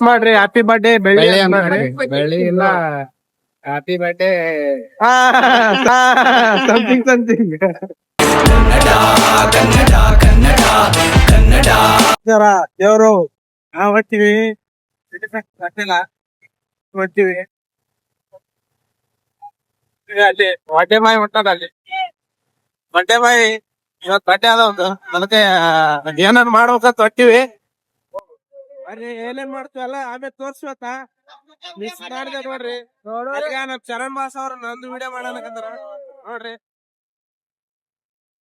ಮಾಡ್ರಿ happy birthday ಬೆಳ್ಳಿ ಬೆಳ್ಳಿ ಇಲ್ಲ ಹ್ಯಾಪಿ ಬರ್ಡೇ ಸಮಥಿಂಗ್ ಸಮಥಿಂಗ್ ದೇವ್ರು ಹೊಟ್ಟಿವಿ ಹೊಟ್ಟಿವಿ ಅಲ್ಲಿ ಹೊಟ್ಟೆ ಬಾಯಿ ಹೊಟ್ಟದ ಅಲ್ಲಿ ಹೊಟ್ಟೆ ಬಾಯಿ ಇವತ್ ಬಟ್ಟೆ ಅದ ಒಂದು ಅದಕ್ಕೆ ಏನಾರು ಮಾಡ್ಬೇಕಂತ ಹೊಟ್ಟಿವಿ ಅರೆ ಏನೇನ್ ಮಾಡ್ತೀವಲ್ಲ ಆಮೇಲೆ ತೋರ್ಸ್ವತ್ತ ಮಿಸ್ ಮಾಡಿದೆ ನೋಡ್ರಿ ಈಗ ನಮ್ ಚರಣ್ ಬಾಸ್ ಅವ್ರ ನಂದು ವಿಡಿಯೋ ಮಾಡಕಂದ್ರ ನೋಡ್ರಿ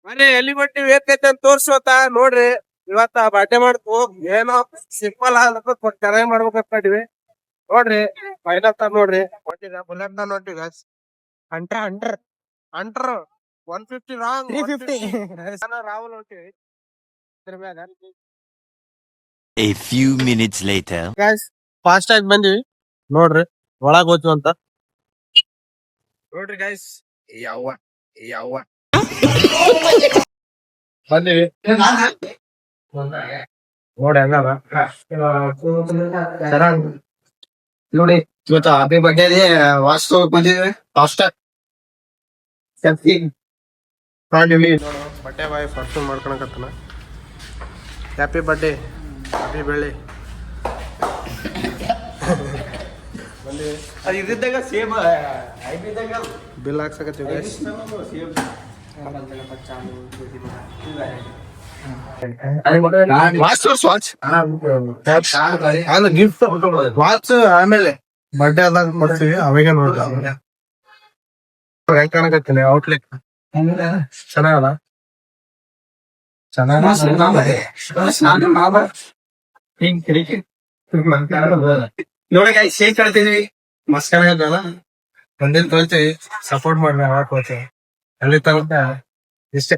ಮನೆ ಎಲ್ಲಿ ಹೊಟ್ಟಿವಿ ಏಕೈತೆ ಅಂತ ತೋರ್ಸ್ವತ್ತ ನೋಡ್ರಿ ಇವತ್ತ ಬಟ್ಟೆ ಮಾಡ್ತು ಏನೋ ಸಿಂಪಲ್ ಆಗ್ಲಕ್ಕ ಚೆನ್ನಾಗಿ ಮಾಡ್ಬೇಕಂತ ಮಾಡಿವಿ ನೋಡ್ರಿ ಫೈನಲ್ ತ ನೋಡ್ರಿ ಹೊಟ್ಟಿದ ಬುಲೆಟ್ ನ ನೋಡ್ರಿ ಗೈಸ್ ಅಂಟರ್ 150 ರಾಂಗ್ 350 ರಾಹುಲ್ ಹೊಂಟಿವಿ ಇದ್ರ ಮ್ಯಾಗ A few minutes later. Guys fast ಆಗಿ ಬಂದಿವಿ ನೋಡ್ರಿ ಒಳಗ್ ಹೋದ್ವಿ ಅಂತ ನೋಡ್ರಿ ಗೈಸ್ ಯಾವ ಬಂದಿವಿ ನೋಡಿ ಹಂಗದ ನೋಡಿ ಇವತ್ತು ಹ್ಯಾಪಿ ಬರ್ಡೇ ವಾಸ್ತು ಬಂದಿದ್ವಿ ಫಾಸ್ಟ್ ಮಾಡಿವಿ ಬಟ್ಟೆ ಬಾಯಿ ಫಸ್ಟ್ ಮಾಡ್ಕೊಳಕತ್ತನ ಹ್ಯಾಪಿ ಬರ್ಡೇ ಹ್ಯಾಪಿ ಬೆಳ್ಳಿ ಬಂದಿವಿ ಅದು ಇದ್ದಾಗ ಸೇಮ್ ಬಿಲ್ ಹಾಕ್ಸಕತ್ತೀವಿ ಗೈಸ್ ಗಿಫ್ಟ್ ವಾಚ್ ಆಮೇಲೆ ಬರ್ಡೇ ಆದಾಗ ಕೊಡ್ತೀವಿ ಅವಾಗ ನೋಡ್ರಿ ಹೆಂಗ್ ಕಾಣಕತ್ತೀನಿ ಔಟ್ಲೆಟ್ ಚೆನ್ನಾಗಲ್ಲ ನೋಡಿ ಶೇಕ್ ಕಳ್ತಿದ್ವಿ ಮಸ್ತ್ ಕಾಣಕತ್ತಲ್ಲ ಒಂದಿನ ತೊಳ್ತೀವಿ ಸಪೋರ್ಟ್ ಮಾಡ್ರಿ ಯಾವಾಗ ಹೋಗ್ತೀವಿ ಅಲ್ಲಿ ತಗೊಂಡ ಇಷ್ಟೇ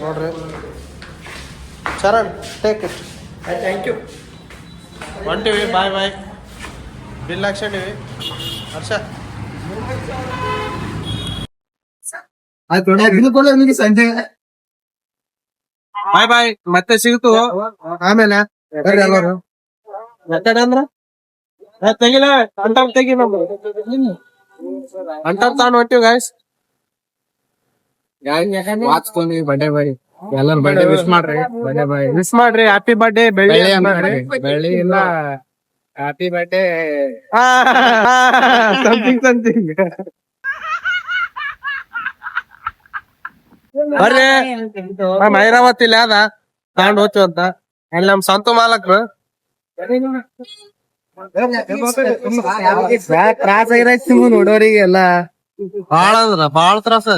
ನೋಡ್ರಿ Charan take it thank you ಹೊಂಟಿವಿ ಬಾಯ್ ಬಿಲ್ ಹಾಕ್ಸಿದೀವಿ ಹರ್ಷ ಆಯ್ತು ಸಂಜೆ ಬಾಯ್ ಮತ್ತೆ ಸಿಗ್ತು ಆಮೇಲೆ ಎಲ್ಲರೂ ಅಂದ್ರ ತೆಗಿಲ ತೆಗಿ ತಾನು ಹೊಂಟಿವಿ ಗಾಯ್ಸ್ ವಾಚ್ ತೊಗೊಂಡ್ವಿ ಬರ್ಡೇ ಬಾಯ್ ಎಲ್ಲರೂ ಬರ್ಡೇ ವಿಶ್ ಮಾಡ್ರಿ ಬರ್ಡೇ ಬಾಯ್ ಮಿಸ್ ಮಾಡ್ರಿ ಹ್ಯಾಪಿ ಬರ್ಡೇ ಬೆಳ್ಳಿ ಬೆಳ್ಳಿ ಇಲ್ಲ ಹ್ಯಾಪಿ ಬರ್ಡೇ ಸಮಥಿಂಗ್ ಬರ್ರಿ ನಮ್ ಐರಾವತ್ ಇಲ್ಲಿ ಅದ ತಗೊಂಡ್ ಹೋಗ್ತೀವಿ ಅಂತ ಅಲ್ಲಿ ನಮ್ ಸ್ವಂತ ಮಾಲಕ್ರು ತ್ರಾಸ ಆಗಿರೈತಿ ನೋಡೋರಿಗೆ ಎಲ್ಲ ಬಾಳ ಅಂದ್ರ ಬಾಳ ತ್ರಾಸ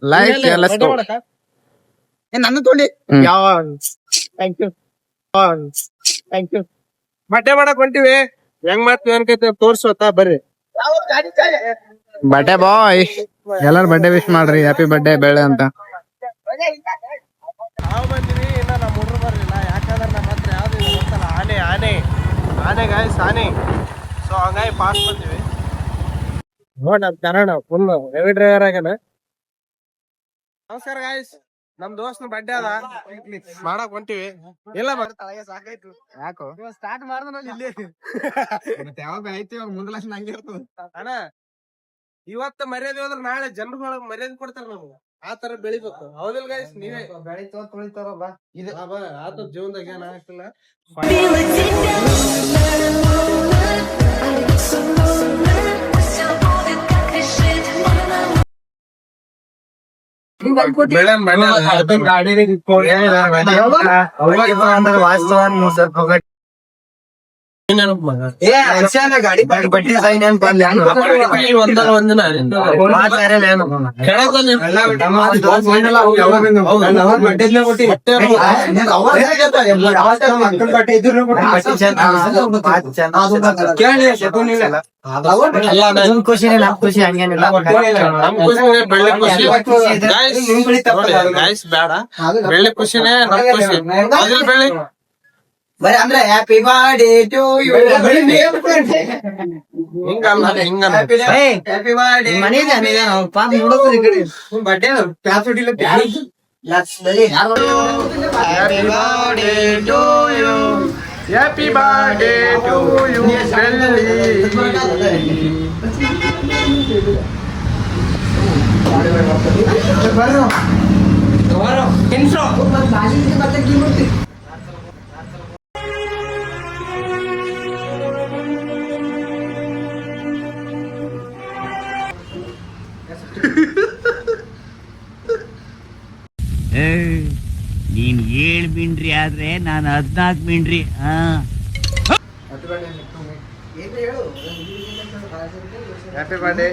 ಲೈಕ್ ನನ್ನ ತೊಳಿ ಯಾವ ಥ್ಯಾಂಕ್ ಯು ಬಟ್ಟೆ ಮಾಡಕ್ ಹೊಂಟಿವಿ ಹೆಂಗ್ ಮಾಡ್ತೀವಿ ಅನ್ಕೈತಿ ತೋರ್ಸೋತ ಬರ್ರಿ ಬರ್ಡೇ ಬಾಯ್ ಎಲ್ಲಾರು ಬರ್ಡೇ ವಿಶ್ ಮಾಡ್ರಿ ಹ್ಯಾಪಿ ಬರ್ಡೇ ಬೆಳ್ಳಿ ಅಂತ ನಾವು ಬಂದಿವಿ ಇನ್ನ ನಮ್ಮ ಹುಡುಗರು ಬರ್ಲಿಲ್ಲ ಯಾಕಂದ್ರೆ ನಮ್ಮ ಹತ್ರ ಯಾವ್ದು ಗೊತ್ತಲ್ಲ ಆನೆ ಗಾಯ್ಸ್ ಆನೆ ಸೊ ಹಂಗಾಗಿ ಪಾಸ್ ಬಂದಿವಿ ನೋಡ್ ನಮ್ ಚರಣ ಫುಲ್ ಹೆವಿ ಡ್ರೈವರ್ ಆಗ್ಯಾನ ನಮಸ್ಕಾರ ಗಾಯ್ಸ್ ನಮ್ ದೋಸ್ತ್ ಬರ್ಡೇ ಅದ ಮಾಡಕ್ ಹೊಂಟಿವಿ ಇಲ್ಲ ಸಾಕಾಯ್ತು ಯಾಕೋ ಸ್ಟಾರ್ಟ್ ಮಾಡ್ದ ಇಲ್ಲಿ ಯಾವಾಗ ಐತಿ ಮುಂದ್ ಲಕ್ಷ ಹಂಗೆ ಇರ್ತದ ಅಣ್ಣ ಇವತ್ತ ಮರ್ಯಾದೆ ಹೋದ್ರ ನಾಳೆ ಜನರುಗಳಿಗೆ ಮರ್ಯಾದೆ ಕೊಡ್ತಾರ ನಮ್ಗೆ ಆ ತರ ಬೆಳಿಬೇಕು ಹೌದಿಲ್ಲ ಗೈಸ್ ನೀವೇ ಬೆಳಿತಾವ ತುಳಿತಾರಲ್ಲ ಇದು ಆತ ಜೀವನದಾಗ ಏನ್ ಆಗ್ತಿಲ್ಲ ಗಾಡಿ ಬಡ್ಡಿ ಖುಷಿ ನಮ್ ಖುಷಿ ಹಂಗೇನಿಲ್ಲ ಬೇಡ ಬೆಳ್ಳಿ ಖುಷಿನೇ ನಮ್ ಖುಷಿ ಬೆಳ್ಳಿ ಬರೀ ಅಂದ್ರೆ happy birthday to you happy birthday ಮನೆ ಪಾಪ ನೋಡೋದು ಈ ಕಡೆ ಬರ್ಡೇ ಪ್ಯಾಸ್ ಹೊಡಿಲ್ಲ happy birthday to you happy birthday to you ನೀನ್ 7 ಮಿಂಡ್ರಿ ಆದ್ರೆ ನಾನು 14 ಮಿಂಡ್ರಿ. Happy birthday.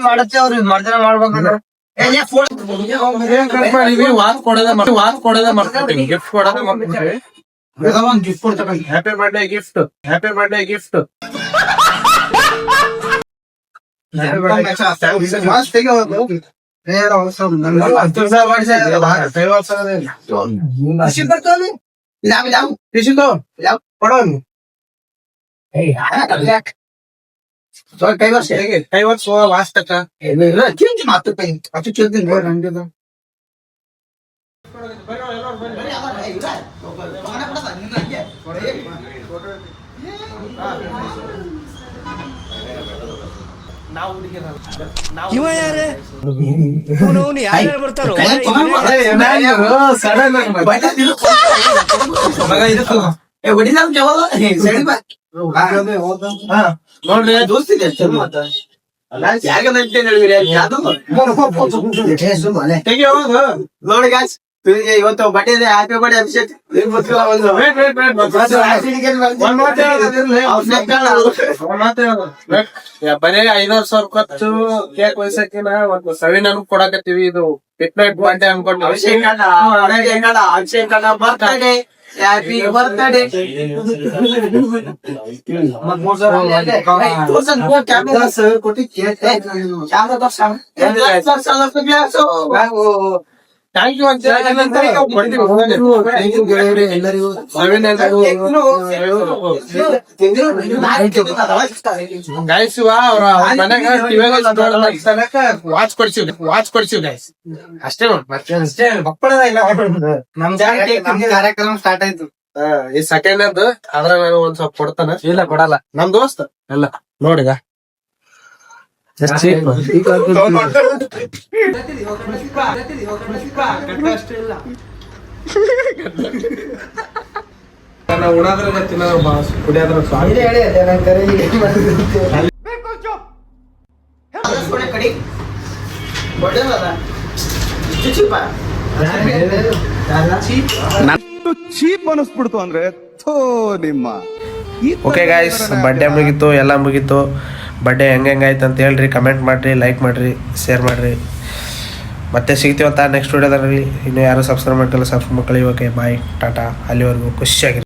ಮಾಡತ್ತೆ ಅವ್ರು ಮರ್ದನ ಮಾಡ್ಬೇಕಂದ್ರೆ ಗಿಫ್ಟ್ ಕೊಡ್ತೇವೆ. Happy birthday gift. Happy birthday gift. ಕೈ ವರ್ಷ ವಾಸ್ತಕ ಇವ ಯಾರೇ ಯಾರು ಬರ್ತಾರೋ ನೋಡ್ರಿ ದೋಸ್ತಿದೆ ನೋಡಿ ಗಾಯ್ಸ್ ಇವತ್ತು ಬಟ್ಟೆ ಹ್ಯಾಪಿ ಬರ್ಡೇ ಅಭಿಷೇಕ್ ಬರೀ 5,000 ಖರ್ಚು ಕೇಕ್ ವಯಸ್ಸಕ್ಕಿನ ಒಂದು ಸವಿನ ಕೊಡಕತ್ತೀವಿ. ಇದು ಮಿಡ್ ನೈಟ್ ಬರ್ಡೇ ಅನ್ಕೊಂಡು ಅಭಿಷೇಕ್ ಅಣ್ಣ birthday happy birthday thank you ಅಂತ ಗೈಸ್ ಅವ್ರ ಮನೆಗ ವಾಚ್ ಕೊಡ್ಸಿವ್ ಗೈಸ್ ಅಷ್ಟೇ ನೋಡಿ. ಮತ್ತೆ ಮಕ್ಕಳದ ಇಲ್ಲ ನಮ್ ಕಾರ್ಯಕ್ರಮ ಸ್ಟಾರ್ಟ್ ಆಯ್ತು. ಈ ಸೆಕೆಂಡ್ ಅದು ಅದ್ರ ನಾನು ಒಂದ್ ಸ್ವಲ್ಪ ಕೊಡ್ತಾನ. ಇಲ್ಲ ಕೊಡಲ್ಲ ನಮ್ ದೋಸ್ತ್ ಎಲ್ಲ ನೋಡಿಗ ಉಣಾದ್ರ ತಿನ್ನೋದ್ರ ಬಾಸ್ ಕುಡಿಯೋದ್ರ ಚೀಪ್ ಅನಿಸ್ಬಿಡ್ತು ಅಂದ್ರೆ ನಿಮ್ಮ ಓಕೆ ಗಾಯ್ಸ್, ಬರ್ಡೇ ಮುಗೀತು, ಎಲ್ಲ ಮುಗೀತು. ಬರ್ಡೇ ಹೆಂಗಾಯ್ತು ಅಂತ ಹೇಳ್ರಿ, ಕಮೆಂಟ್ ಮಾಡಿರಿ, ಲೈಕ್ ಮಾಡಿರಿ, ಶೇರ್ ಮಾಡಿರಿ. ಮತ್ತೆ ಸಿಗ್ತೀವಂತ ನೆಕ್ಸ್ಟ್ ವಿಡಿಯೋದಲ್ಲಿ. ಇನ್ನೂ ಯಾರು ಸಬ್ಸ್ಕ್ರೈಬ್ ಮಾಡ್ಕೊಳ್ಳಿ, ಸಬ್ಸ್ಕ್ರೈಬ್ ಮಾಡ್ಕೊಳ್ಳಿ. ಓಕೆ ಬಾಯ್, ಟಾಟಾ. ಅಲ್ಲಿವರೆಗೂ ಖುಷಿಯಾಗಿರಿ.